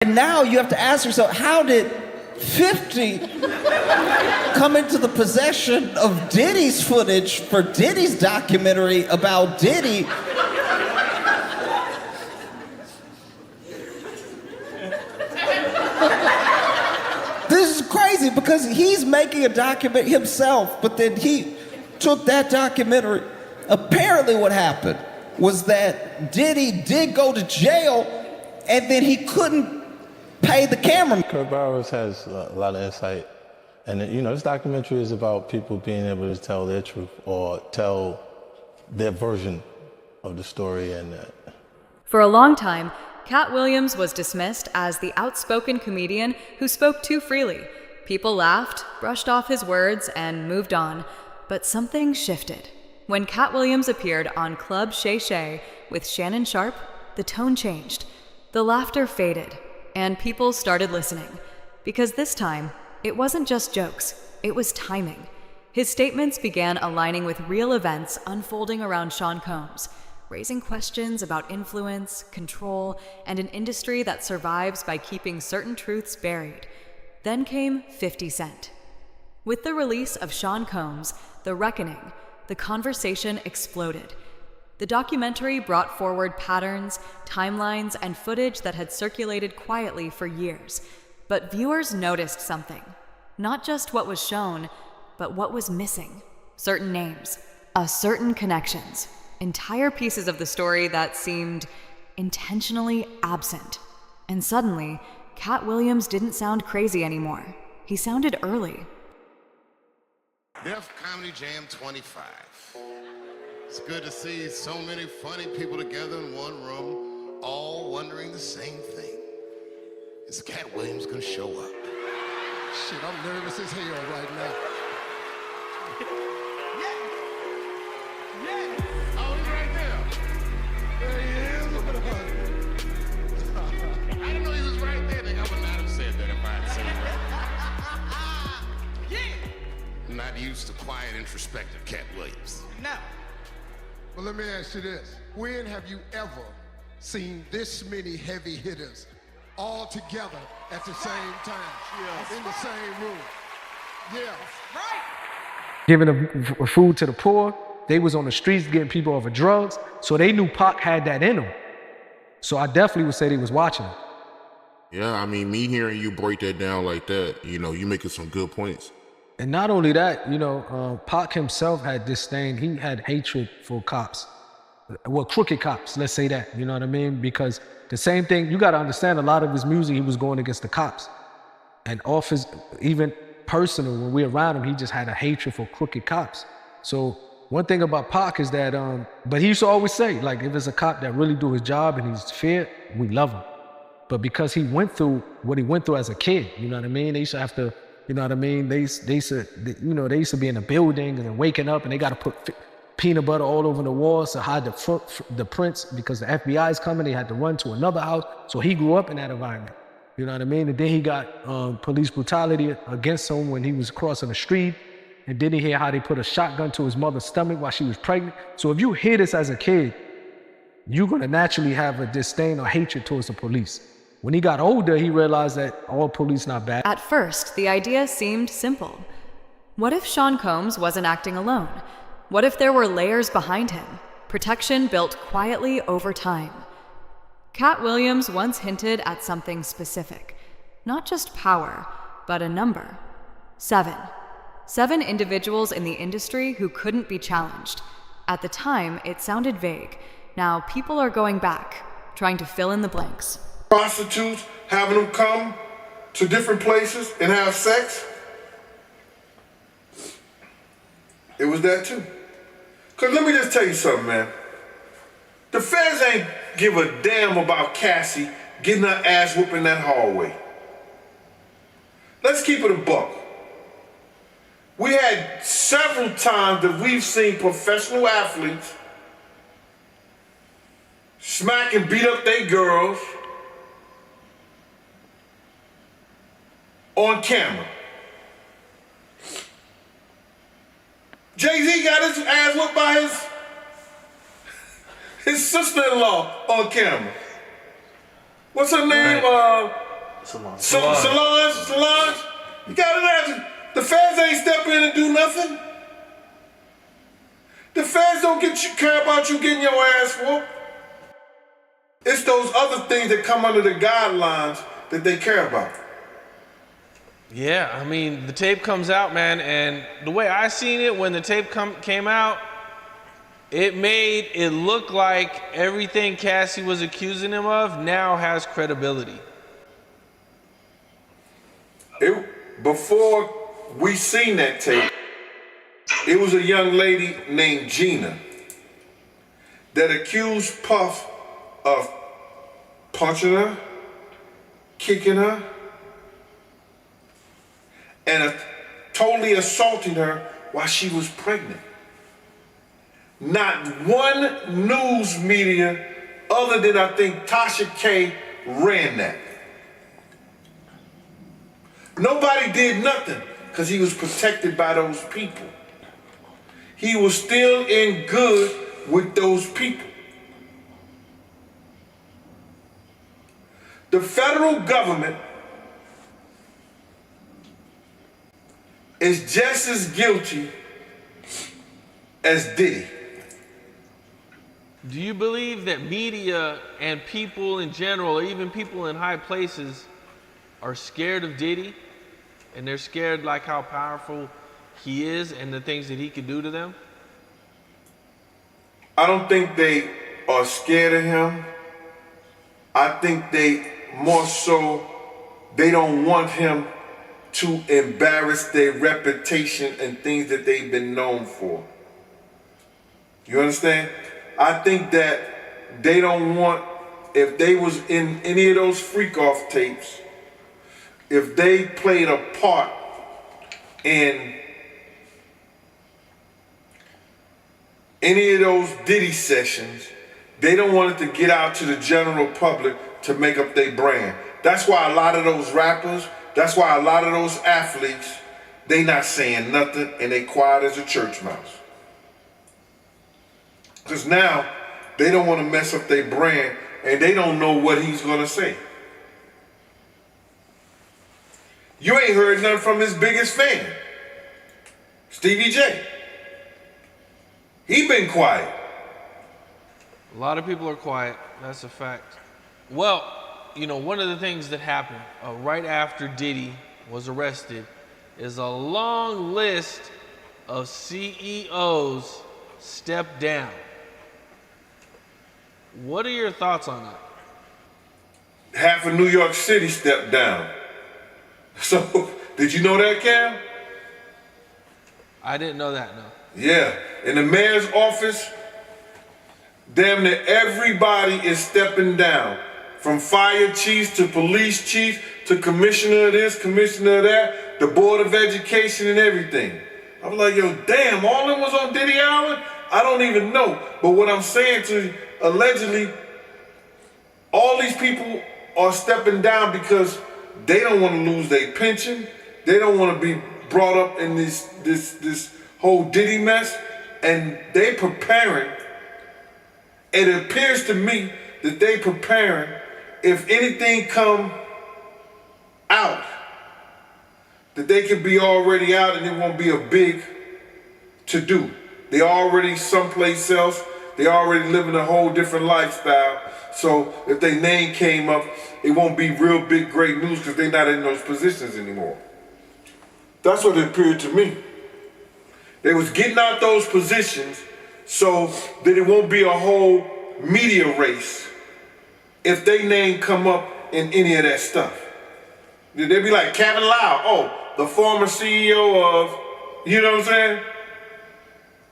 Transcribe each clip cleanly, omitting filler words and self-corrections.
And now you have to ask yourself, how did 50 come into the possession of Diddy's footage for Diddy's documentary about Diddy? This is crazy because he's making a document himself, but then he took that documentary. Apparently what happened was that Diddy did go to jail and then he couldn't pay the camera. Kurt Burrows has a lot of insight. And this documentary is about people being able to tell their truth or tell their version of the story. For a long time, Katt Williams was dismissed as the outspoken comedian who spoke too freely. People laughed, brushed off his words, and moved on. But something shifted. When Katt Williams appeared on Club Shay Shay with Shannon Sharpe, the tone changed. The laughter faded, and people started listening. Because this time, it wasn't just jokes, it was timing. His statements began aligning with real events unfolding around Sean Combs, raising questions about influence, control, and an industry that survives by keeping certain truths buried. Then came 50 Cent. With the release of Sean Combs, The Reckoning, the conversation exploded. The documentary brought forward patterns, timelines, and footage that had circulated quietly for years. But viewers noticed something. Not just what was shown, but what was missing. Certain names, certain connections, entire pieces of the story that seemed intentionally absent. And suddenly, Katt Williams didn't sound crazy anymore. He sounded early. Def Comedy Jam 25. It's good to see so many funny people together in one room, all wondering the same thing. Is Katt Williams gonna show up? Shit, I'm nervous as hell right now. Yeah. Oh, he's right there. There he is. Look at him. I didn't know he was right there. I would not have said that if I had seen that. Yeah. Not used to quiet, introspective Katt Williams. No. Well, let me ask you this. When have you ever seen this many heavy hitters all together at the same time, in the same room? Yeah. Right. Giving food to the poor. They was on the streets getting people off of drugs. So they knew Pac had that in them. So I definitely would say they was watching him. Yeah, I mean, me hearing you break that down like that, you making some good points. And not only that, Pac himself had disdain. He had hatred for cops. Well, crooked cops, let's say that, you know what I mean? Because the same thing, you got to understand, a lot of his music, he was going against the cops. And off his, even personal, when we around him, he just had a hatred for crooked cops. So one thing about Pac is that, but he used to always say, like, if it's a cop that really do his job and he's feared, we love him. But because he went through what he went through as a kid, you know what I mean? They used to have to, you know what I mean? They used to be in a building and then waking up and they got to put peanut butter all over the walls to hide the prints because the FBI is coming. They had to run to another house. So he grew up in that environment. You know what I mean? And then he got police brutality against him when he was crossing the street. And then he hear how they put a shotgun to his mother's stomach while she was pregnant. So if you hear this as a kid, you're going to naturally have a disdain or hatred towards the police. When he got older, he realized that all police not bad. At first, the idea seemed simple. What if Sean Combs wasn't acting alone? What if there were layers behind him? Protection built quietly over time. Katt Williams once hinted at something specific. Not just power, but a number. 7. 7 individuals in the industry who couldn't be challenged. At the time, it sounded vague. Now people are going back, trying to fill in the blanks. Prostitutes, having them come to different places and have sex. It was that too. Cause let me just tell you something, man. The feds ain't give a damn about Cassie getting her ass whooped in that hallway. Let's keep it a buck. We had several times that we've seen professional athletes smack and beat up their girls on camera. Jay-Z got his ass whooped by his sister-in-law on camera. What's her name? Solange, you gotta imagine, the feds ain't step in and do nothing. The feds don't care about you getting your ass whooped. It's those other things that come under the guidelines that they care about. Yeah, I mean, the tape comes out, man, and the way I seen it when the tape came out, it made it look like everything Cassie was accusing him of now has credibility. Before we seen that tape, it was a young lady named Gina that accused Puff of punching her, kicking her, and totally assaulting her while she was pregnant. Not one news media other than I think Tasha K ran that. Nobody did nothing because he was protected by those people. He was still in good with those people. The federal government is just as guilty as Diddy. Do you believe that media and people in general, or even people in high places, are scared of Diddy? And they're scared like how powerful he is and the things that he could do to them? I don't think they are scared of him. I think they more so, they don't want him to embarrass their reputation and things that they've been known for. You understand? I think that they don't want, if they was in any of those freak-off tapes, if they played a part in any of those Diddy sessions, they don't want it to get out to the general public to make up their brand. That's why a lot of those rappers, that's why a lot of those athletes, they not saying nothing and they quiet as a church mouse. Because now they don't want to mess up their brand and they don't know what he's going to say. You ain't heard nothing from his biggest fan, Stevie J. He been quiet. A lot of people are quiet, that's a fact. Well, you know, one of the things that happened right after Diddy was arrested is a long list of CEOs stepped down. What are your thoughts on that? Half of New York City stepped down. So, did you know that, Cam? I didn't know that, no. Yeah, in the mayor's office, damn near everybody is stepping down. From fire chiefs to police chiefs to commissioner of this, commissioner of that, the board of education and everything. I was like, yo, damn, all of them was on Diddy Island? I don't even know. But what I'm saying to you, allegedly, all these people are stepping down because they don't want to lose their pension. They don't want to be brought up in this whole Diddy mess. And they preparing, it appears to me that they preparing, if anything come out, that they can be already out and it won't be a big to-do. They already someplace else. They already living a whole different lifestyle. So if their name came up, it won't be real big, great news because they're not in those positions anymore. That's what it appeared to me. They was getting out those positions so that it won't be a whole media race if they name come up in any of that stuff. They'd be like Kevin Lau, oh, the former CEO of, you know what I'm saying?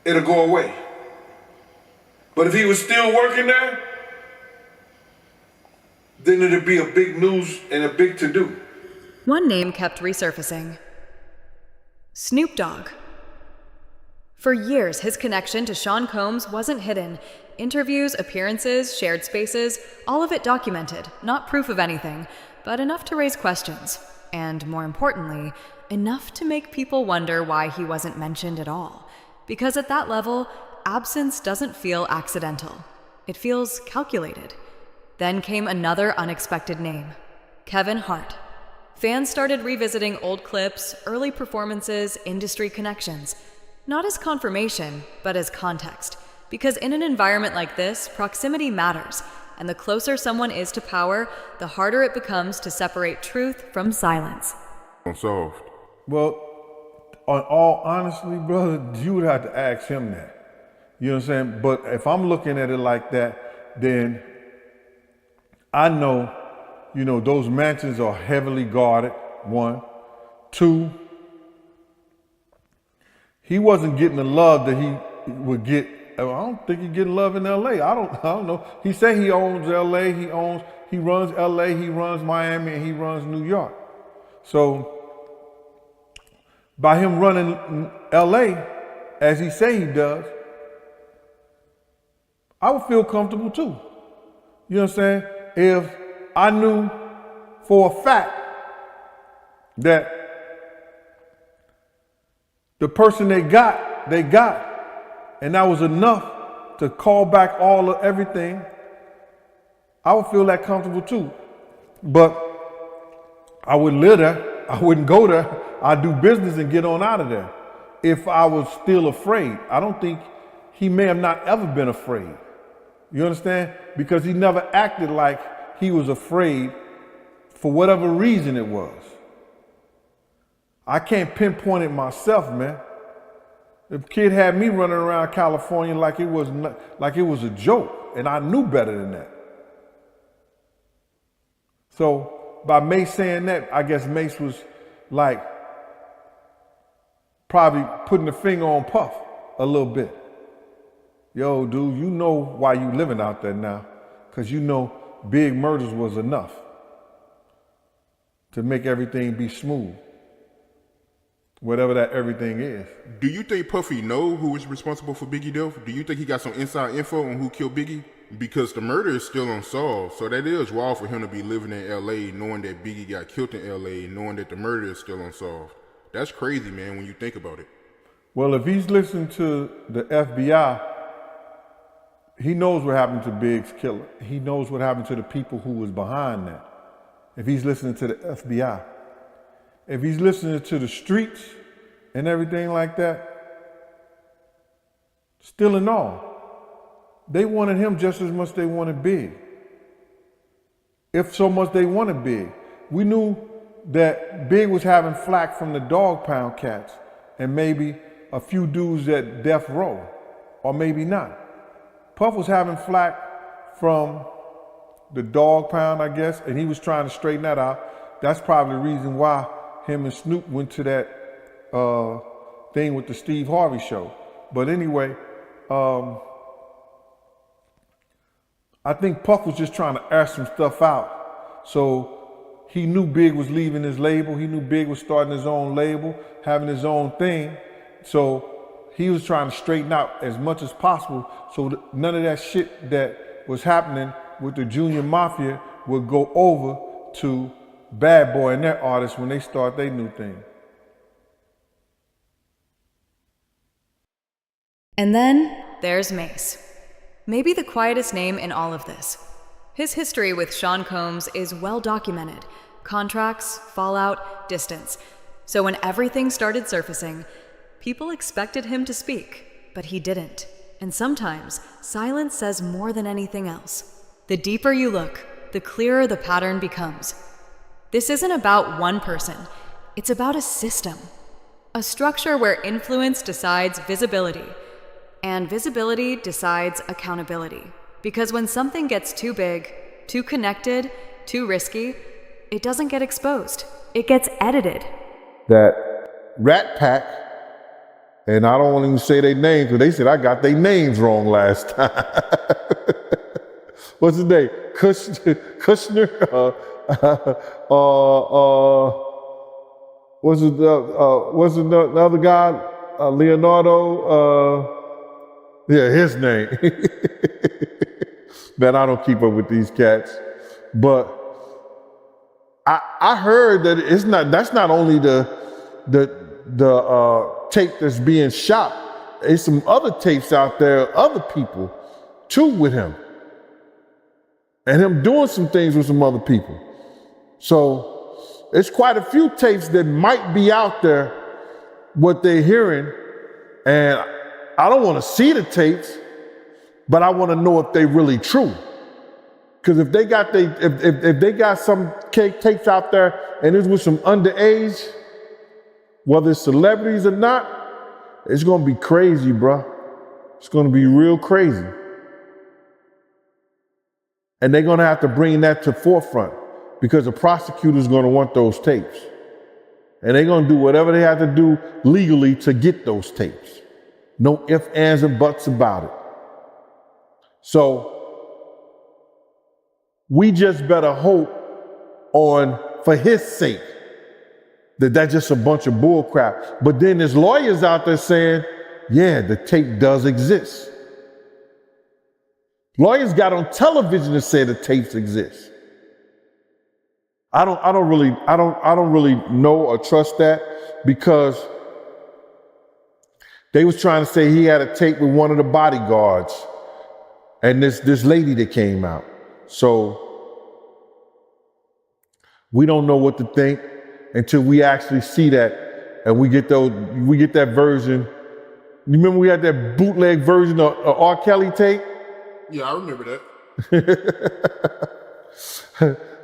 It'll go away. But if he was still working there, then it'd be a big news and a big to-do. One name kept resurfacing. Snoop Dogg. For years, his connection to Sean Combs wasn't hidden. Interviews, appearances, shared spaces, all of it documented, not proof of anything, but enough to raise questions. And more importantly, enough to make people wonder why he wasn't mentioned at all. Because at that level, absence doesn't feel accidental. It feels calculated. Then came another unexpected name, Kevin Hart. Fans started revisiting old clips, early performances, industry connections. Not as confirmation, but as context. Because in an environment like this, proximity matters, and the closer someone is to power, the harder it becomes to separate truth from silence. Unsolved. Well, on all honesty, brother, you would have to ask him that. You know what I'm saying? But if I'm looking at it like that, then I know, those mansions are heavily guarded, one. Two, he wasn't getting the love that he would get. I don't think he's getting love in LA. I don't know. He said he owns LA, he runs LA, he runs Miami, and he runs New York. So by him running LA, as he say he does, I would feel comfortable too. You know what I'm saying? If I knew for a fact that the person they got, and that was enough to call back all of everything, I would feel that comfortable too. But I wouldn't live there. I wouldn't go there. I'd do business and get on out of there. If I was still afraid, I don't think he may have not ever been afraid. You understand? Because he never acted like he was afraid for whatever reason it was. I can't pinpoint it myself, man. The kid had me running around California like it was a joke, and I knew better than that. So by Mace saying that, I guess Mace was like probably putting the finger on Puff a little bit. Yo, dude, you know why you living out there now, because you know big murders was enough to make everything be smooth. Whatever that everything is. Do you think Puffy know who was responsible for Biggie death? Do you think he got some inside info on who killed Biggie? Because the murder is still unsolved, so that is wild for him to be living in LA knowing that Biggie got killed in LA, knowing that the murder is still unsolved. That's crazy, man, when you think about it. Well, if he's listening to the FBI, he knows what happened to Big's killer. He knows what happened to the people who was behind that. If he's listening to the FBI. If he's listening to the streets and everything like that, still in all, they wanted him just as much as they wanted Big. If so much they wanted Big. We knew that Big was having flack from the dog pound cats and maybe a few dudes at Death Row, or maybe not. Puff was having flack from the dog pound, I guess, and he was trying to straighten that out. That's probably the reason why him and Snoop went to that thing with the Steve Harvey show. But anyway, I think Puff was just trying to air some stuff out. So he knew Big was leaving his label. He knew Big was starting his own label, having his own thing. So he was trying to straighten out as much as possible so none of that shit that was happening with the Junior Mafia would go over to Bad Boy and their artists when they start their new thing. And then there's Mace. Maybe the quietest name in all of this. His history with Sean Combs is well documented. Contracts, fallout, distance. So when everything started surfacing, people expected him to speak, but he didn't. And sometimes, silence says more than anything else. The deeper you look, the clearer the pattern becomes. This isn't about one person. It's about a system. A structure where influence decides visibility, and visibility decides accountability. Because when something gets too big, too connected, too risky, it doesn't get exposed. It gets edited. That Rat Pack, and I don't want to even say their names, but they said I got their names wrong last time. What's his name? Kushner? What's the other guy? Leonardo? Yeah, his name. Man, I don't keep up with these cats. But I heard that that's not only the tape that's being shot. There's some other tapes out there, other people too with him. And him doing some things with some other people. So it's quite a few tapes that might be out there, what they're hearing, and I don't want to see the tapes, but I want to know if they really true. Because if they got if they got some tapes out there and it's with some underage, whether it's celebrities or not, it's gonna be crazy, bro. It's gonna be real crazy. And they're gonna have to bring that to forefront because the prosecutor's gonna want those tapes. And they're gonna do whatever they have to do legally to get those tapes. No ifs, ands, or buts about it. So we just better hope for his sake, that that's just a bunch of bull crap. But then there's lawyers out there saying, yeah, the tape does exist. Lawyers got on television to say the tapes exist. I don't really know or trust that, because they was trying to say he had a tape with one of the bodyguards and this lady that came out. So we don't know what to think until we actually see that and we get that version. You remember we had that bootleg version of R. Kelly tape? Yeah, I remember that.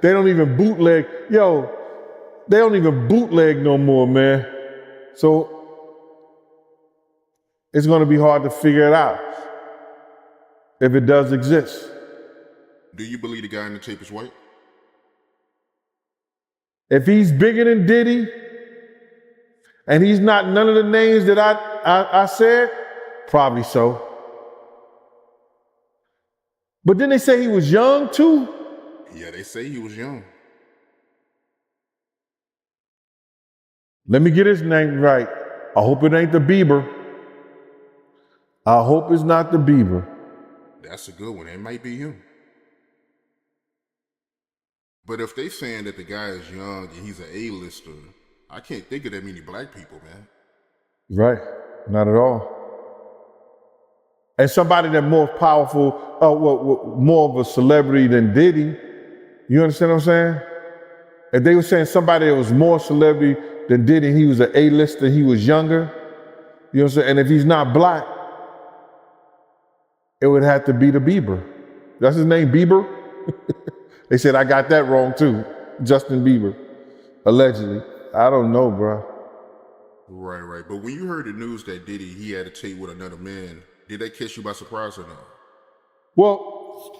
They don't even bootleg. They don't even bootleg no more, man. So it's going to be hard to figure it out if it does exist. Do you believe the guy in the tape is white? If he's bigger than Diddy and he's not none of the names that I said, probably so. But then they say he was young too. Yeah, they say he was young. Let me get his name right. I hope it ain't the Bieber. I hope it's not the Bieber. That's a good one. It might be him. But if they saying that the guy is young and he's an A-lister, I can't think of that many black people, man. Right. Not at all. And somebody that more powerful, more of a celebrity than Diddy, you understand what I'm saying? If they were saying somebody that was more celebrity than Diddy, he was an A-lister, he was younger, you know what I'm saying? And if he's not black, it would have to be the Bieber. That's his name, Bieber? They said I got that wrong too. Justin Bieber, allegedly. I don't know, bro. Right. But when you heard the news that Diddy, he had a tape with another man, did that catch you by surprise or not? Well,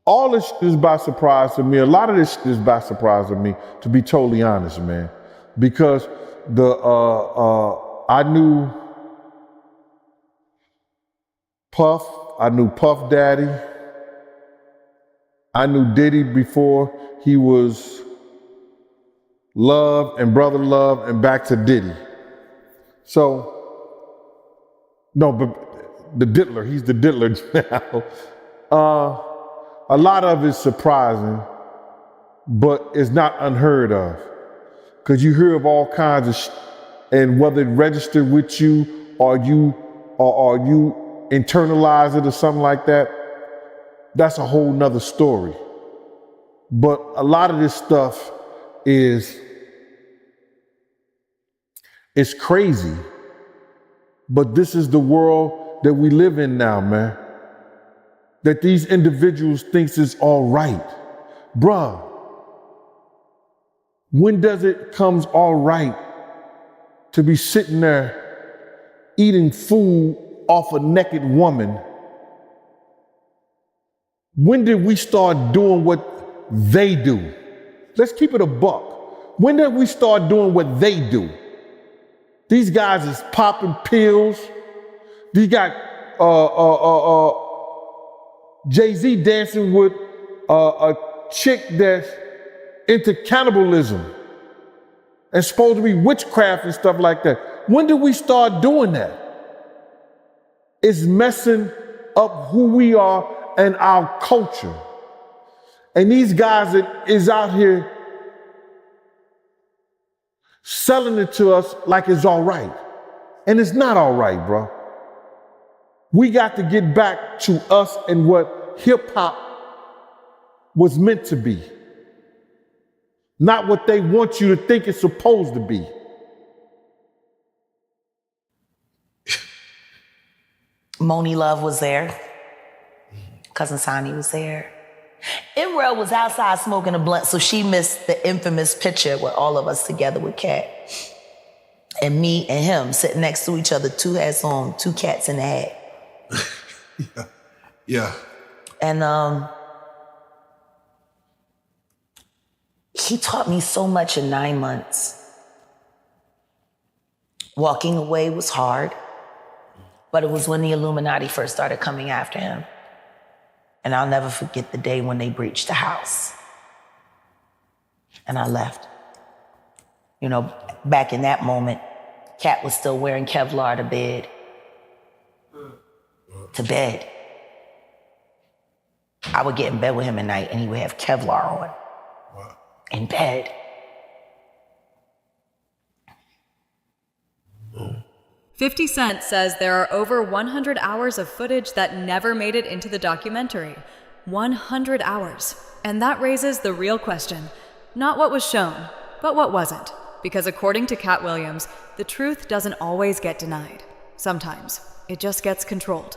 all this shit is by surprise to me. A lot of this shit is by surprise to me, to be totally honest, man. Because I knew Puff, I knew Puff Daddy, I knew Diddy before he was Love and Brother Love and back to Diddy. So, no, but the Diddler, he's the Diddler now. A lot of it's surprising, but it's not unheard of. Because you hear of all kinds of shit, and whether it registered with you or you internalize it or something like that, that's a whole nother story. But a lot of this stuff it's crazy. But this is the world that we live in now, man. That these individuals thinks it's all right. Bruh, when does it comes all right to be sitting there eating food off a naked woman? When did we start doing what they do? Let's keep it a buck. When did we start doing what they do? These guys is popping pills. These got Jay-Z dancing with a chick that's into cannibalism and supposed to be witchcraft and stuff like that. When did we start doing that? It's messing up who we are and our culture. And these guys that is out here selling it to us like it's all right. And it's not all right, bro. We got to get back to us and what hip hop was meant to be. not what they want you to think it's supposed to be. Moni Love was there. Cousin Sonny was there. Imrel was outside smoking a blunt, so she missed the infamous picture with all of us together with Katt. And me and him sitting next to each other, two hats on, two cats in the hat. Yeah. And he taught me so much in 9 months. Walking away was hard, but it was when the Illuminati first started coming after him. And I'll never forget the day when they breached the house. And I left. You know, back in that moment, Katt was still wearing Kevlar to bed. To bed. I would get in bed with him at night and he would have Kevlar on. Wow. In bed. 50 Cent says there are over 100 hours of footage that never made it into the documentary. 100 hours. And that raises the real question. Not what was shown, but what wasn't. Because according to Katt Williams, the truth doesn't always get denied. Sometimes it just gets controlled.